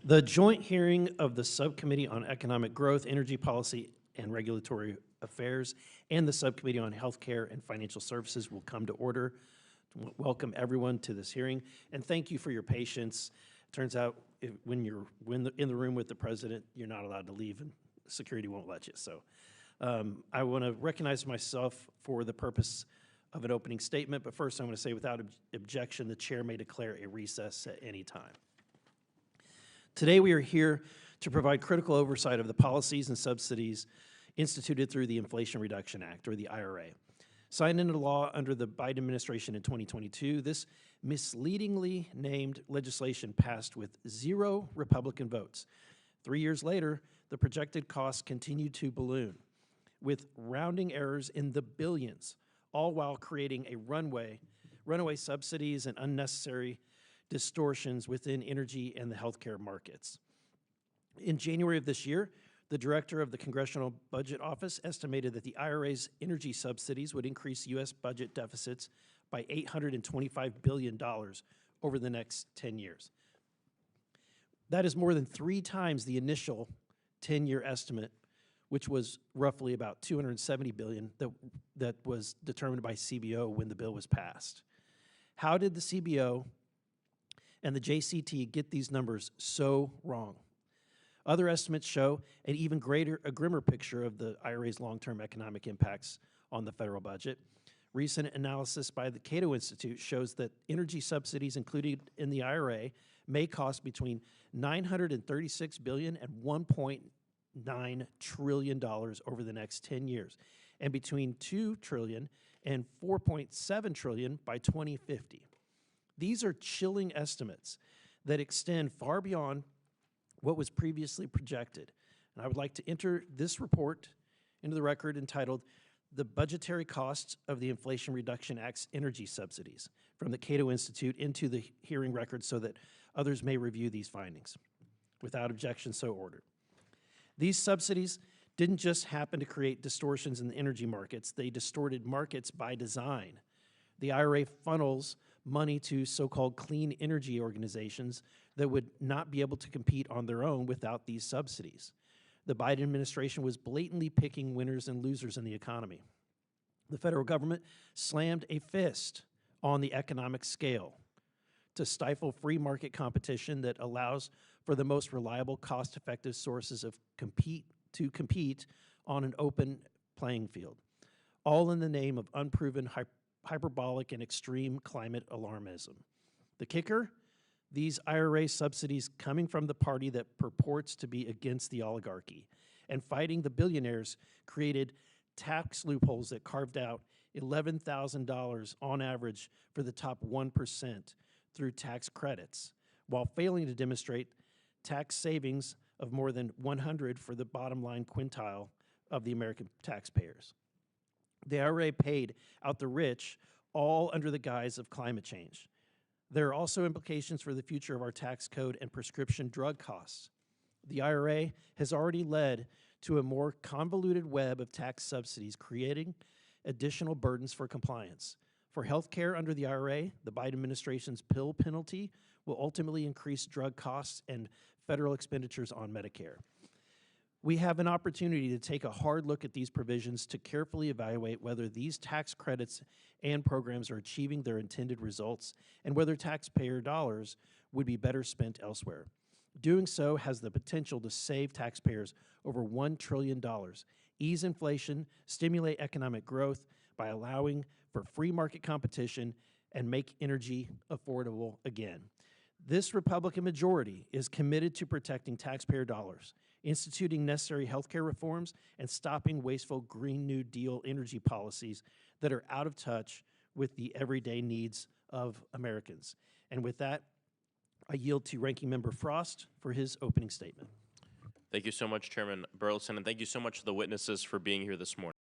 The joint hearing of the Subcommittee on Economic Growth, Energy Policy, and Regulatory Affairs and the Subcommittee on Healthcare and Financial Services will come to order. Welcome everyone to this hearing, and thank you for your patience. Turns out when you're in the room with the president, you're not allowed to leave, and security won't let you. So I want to recognize myself for the purpose of an opening statement, but first I want to say without objection, the chair may declare a recess at any time. Today we are here to provide critical oversight of the policies and subsidies instituted through the Inflation Reduction Act, or the IRA. Signed into law under the Biden administration in 2022, this misleadingly named legislation passed with 0 Republican votes. 3 years later, the projected costs continue to balloon, with rounding errors in the billions, all while creating a runaway subsidies and unnecessary distortions within energy and the healthcare markets. In January of this year, the director of the Congressional Budget Office estimated that the IRA's energy subsidies would increase U.S. budget deficits by $825 billion over the next 10 years. That is more than 3 times the initial 10-year estimate, which was roughly about $270 billion that was determined by CBO when the bill was passed. How did the CBO and the JCT get these numbers so wrong? Other estimates show an even grimmer picture of the IRA's long-term economic impacts on the federal budget. Recent analysis by the Cato Institute shows that energy subsidies included in the IRA may cost between $936 billion and $1.9 trillion over the next 10 years, and between $2 trillion and $4.7 trillion by 2050. These are chilling estimates that extend far beyond what was previously projected. And I would like to enter this report into the record entitled "The Budgetary Costs of the Inflation Reduction Act's Energy Subsidies" from the Cato Institute into the hearing record so that others may review these findings. Without objection, so ordered. These subsidies didn't just happen to create distortions in the energy markets, they distorted markets by design. The IRA funnels money to so-called clean energy organizations that would not be able to compete on their own without these subsidies. The Biden administration was blatantly picking winners and losers in the economy. The federal government slammed a fist on the economic scale to stifle free market competition that allows for the most reliable, cost-effective sources of compete on an open playing field, all in the name of unproven hyperbolic and extreme climate alarmism. The kicker? These IRA subsidies coming from the party that purports to be against the oligarchy and fighting the billionaires created tax loopholes that carved out $11,000 on average for the top 1% through tax credits, while failing to demonstrate tax savings of more than 100 for the bottom line quintile of the American taxpayers. The IRA paid out the rich, all under the guise of climate change. There are also implications for the future of our tax code and prescription drug costs. The IRA has already led to a more convoluted web of tax subsidies, creating additional burdens for compliance. For health care under the IRA, the Biden administration's pill penalty will ultimately increase drug costs and federal expenditures on Medicare. We have an opportunity to take a hard look at these provisions to carefully evaluate whether these tax credits and programs are achieving their intended results and whether taxpayer dollars would be better spent elsewhere. Doing so has the potential to save taxpayers over $1 trillion, ease inflation, stimulate economic growth by allowing for free market competition, and make energy affordable again. This Republican majority is committed to protecting taxpayer dollars, instituting necessary healthcare reforms, and stopping wasteful Green New Deal energy policies that are out of touch with the everyday needs of Americans. And with that, I yield to Ranking Member Frost for his opening statement. Thank you so much, Chairman Burlison, and thank you so much to the witnesses for being here this morning.